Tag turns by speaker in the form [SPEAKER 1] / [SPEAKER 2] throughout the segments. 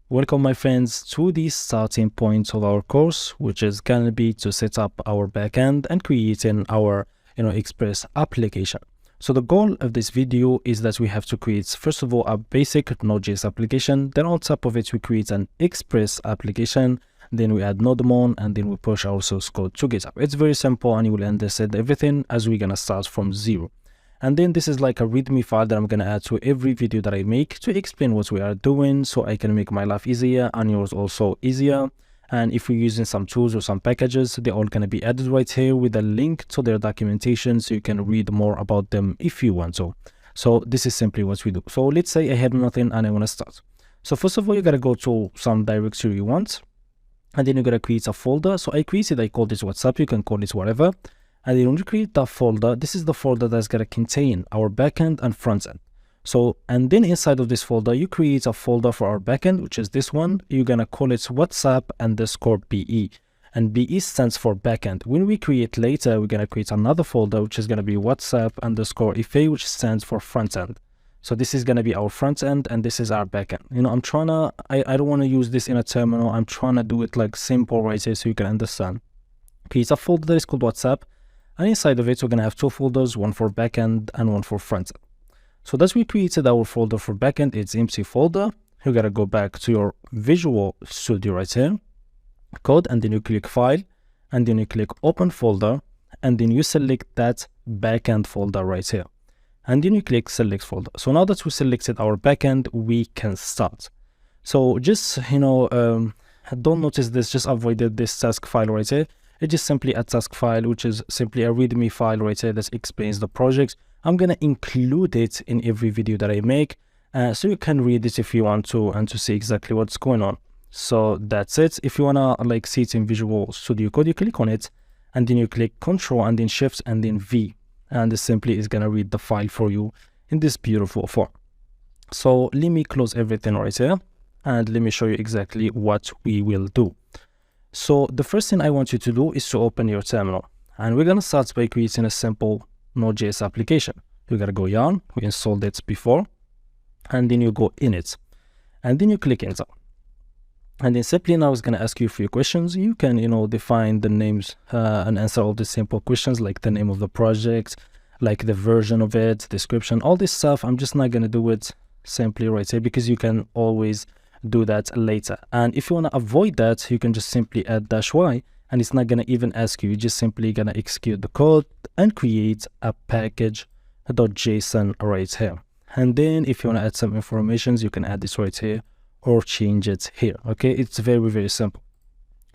[SPEAKER 1] Welcome my friends to the starting point of our course, which is going to be to set up our backend and creating our Express application. So the goal of this video is that we have to create first of all a basic Node.js application, then on top of it we create an Express application, then we add NodeMon, and then we push our source code to GitHub. It's very simple and you will understand everything as we're gonna start from zero. And then this is like a README file that I'm going to add to every video that I make to explain what we are doing so I can make my life easier and yours also easier. And if we're using some tools or some packages, they're all going to be added right here with a link to their documentation so you can read more about them if you want to. So this is simply what we do. So let's say I have nothing and I want to start. So first of all, you got to go to some directory you want, and then you're going to create a folder. So I called it WhatsApp, you can call it whatever. And then when you create that folder, this is the folder that's going to contain our backend and frontend. So, and then inside of this folder, you create a folder for our backend, which is this one. You're going to call it WhatsApp_BE. And BE stands for backend. When we create later, we're going to create another folder, which is going to be WhatsApp_FA, which stands for frontend. So this is going to be our frontend and this is our backend. I don't want to use this in a terminal. I'm trying to do it like simple right here so you can understand. Create a folder that is called WhatsApp. And inside of it, we're going to have two folders, one for backend and one for frontend. So that's we created our folder for backend. It's empty folder. You got to go back to your Visual Studio right here, code, and then you click file, and then you click open folder, and then you select that backend folder right here. And then you click select folder. So now that we selected our backend, we can start. So just, don't notice this, just avoided this task file right here. It's just simply a task file, which is simply a README file right here that explains the project. I'm going to include it in every video that I make, so you can read it if you want to and to see exactly what's going on. So that's it. If you want to see it in Visual Studio Code, you click on it and then you click Control and then Shift and then V, and this simply is going to read the file for you in this beautiful form. So let me close everything right here and let me show you exactly what we will do. So the first thing I want you to do is to open your terminal, and we're going to start by creating a simple Node.js application. You got to go yarn, we installed it before, and then you go in it, and then you click enter. And then simply now it's going to ask you a few questions. You can, define the names and answer all the simple questions like the name of the project, like the version of it, description, all this stuff. I'm just not going to do it simply right here because you can always do that later. And if you want to avoid that, you can just simply add -y, and it's not going to even ask you. You're just simply going to execute the code and create a package.json right here. And then if you want to add some informations, you can add this right here or change it here. Okay, it's very, very simple.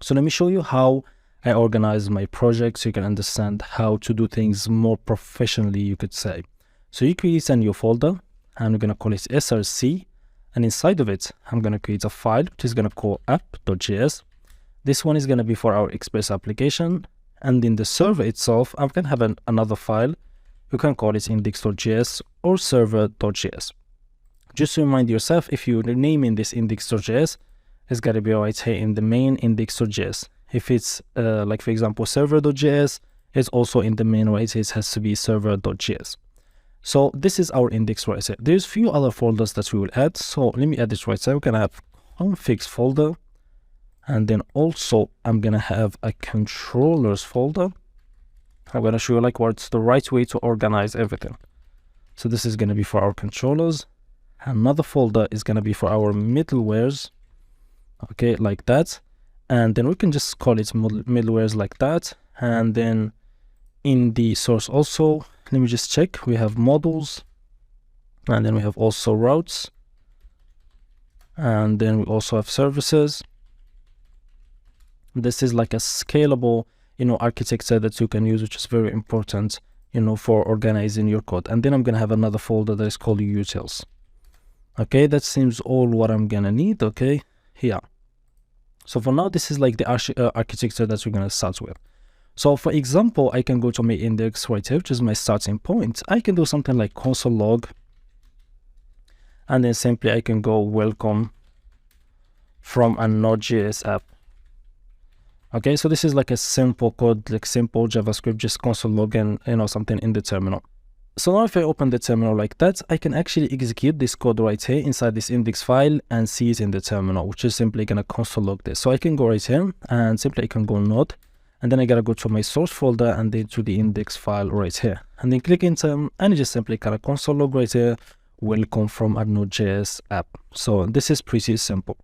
[SPEAKER 1] So let me show you how I organize my project so you can understand how to do things more professionally, you could say. So you create a new folder and we're going to call it src. And inside of it, I'm going to create a file, which is going to call app.js. This one is going to be for our Express application. And in the server itself, I'm going to have another file. You can call it index.js or server.js. Just to remind yourself, if you're renaming this index.js, it's got to be right here in the main index.js. If it's like, for example, server.js, it's also in the main right here. It has to be server.js. So this is our index right here. There's few other folders that we will add. So let me add this right here. We're going to have configs folder. And then also I'm going to have a controllers folder. I'm going to show you what's the right way to organize everything. So this is going to be for our controllers. Another folder is going to be for our middlewares. Okay, like that. And then we can just call it middlewares like that. And then in the source also, let me just check. We have modules, and then we have also routes, and then we also have services. This is like a scalable, architecture that you can use, which is very important, for organizing your code. And then I'm going to have another folder that is called utils. Okay, that seems all what I'm going to need. Okay, here. So for now, this is like the architecture that we're going to start with. So for example, I can go to my index right here, which is my starting point. I can do something like console log, and then simply I can go welcome from a Node.js app. Okay, so this is like a simple code, like simple JavaScript, just console log and something in the terminal. So now if I open the terminal like that, I can actually execute this code right here inside this index file and see it in the terminal, which is simply gonna console log this. So I can go right here and simply I can go node, and then I gotta go to my source folder and then to the index file right here, and then click enter, and it just simply kind of console log right here, welcome from a Node.js app. So this is pretty simple.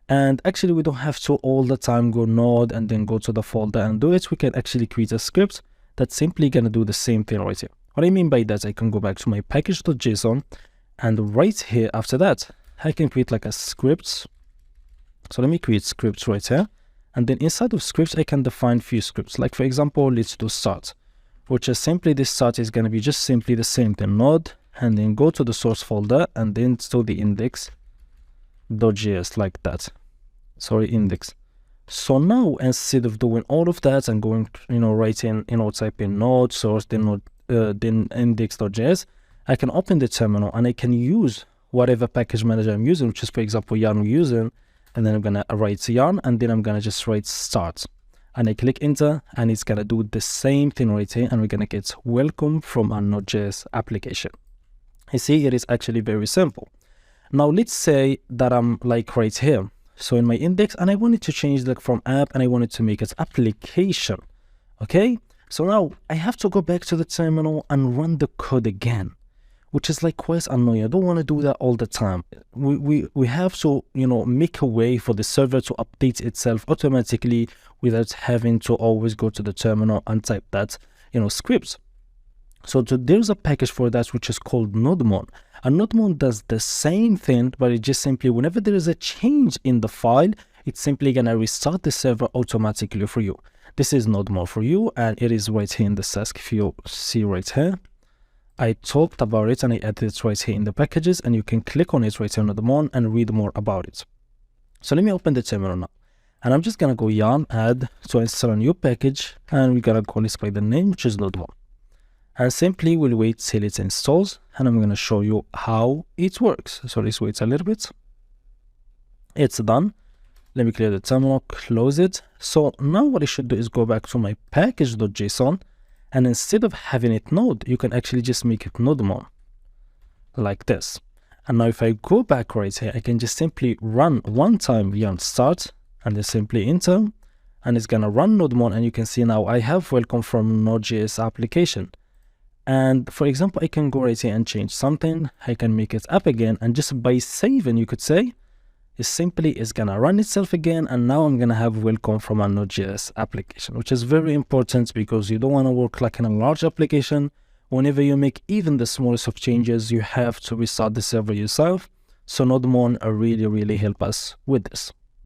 [SPEAKER 1] And actually we don't have to all the time go node and then go to the folder and do it. We can actually create a script that's simply gonna do the same thing right here. What I mean by that, I can go back to my package.json, and right here after that, I can create like a script. So let me create scripts right here. And then inside of scripts, I can define few scripts. Like for example, let's do start, which is simply this start is going to be just simply the same thing, node, and then go to the source folder and then to the index.js like that. Sorry, index. So now instead of doing all of that and going, writing, type in node, source, then node, then index.js, I can open the terminal and I can use whatever package manager I'm using, which is for example yarn we're using, and then I'm gonna write yarn, and then I'm gonna just write start, and I click enter, and it's gonna do the same thing right here, and we're gonna get welcome from a Node.js application. You see, it is actually very simple. Now let's say that I'm like right here, so in my index, and I wanted to change like from app and I wanted to make it application. Okay, so now I have to go back to the terminal and run the code again, which is like quite annoying. I don't want to do that all the time. We have to, make a way for the server to update itself automatically without having to always go to the terminal and type that, scripts. So there's a package for that, which is called nodemon. And nodemon does the same thing, but it just simply, whenever there is a change in the file, it's simply gonna restart the server automatically for you. This is nodemon for you, and it is right here in the Sask. If you see right here, I talked about it and I added it right here in the packages, and you can click on it right here on nodemon and read more about it. So let me open the terminal now, and I'm just gonna go yarn add to install a new package, and we're gonna call this by the name, which is nodemon. And simply we'll wait till it installs, and I'm gonna show you how it works. So let's wait a little bit. It's done. Let me clear the terminal, close it. So now what I should do is go back to my package.json, and instead of having it node, you can actually just make it nodemon like this. And now if I go back right here, I can just simply run one time yarn start, and then simply enter, and it's gonna run nodemon, and you can see now I have welcome from Node.js application. And for example, I can go right here and change something. I can make it up again, and just by saving, you could say, it simply is gonna run itself again, and now I'm gonna have welcome from a Node.js application, which is very important because you don't want to work like in a large application. Whenever you make even the smallest of changes, you have to restart the server yourself. So nodemon really help us with this.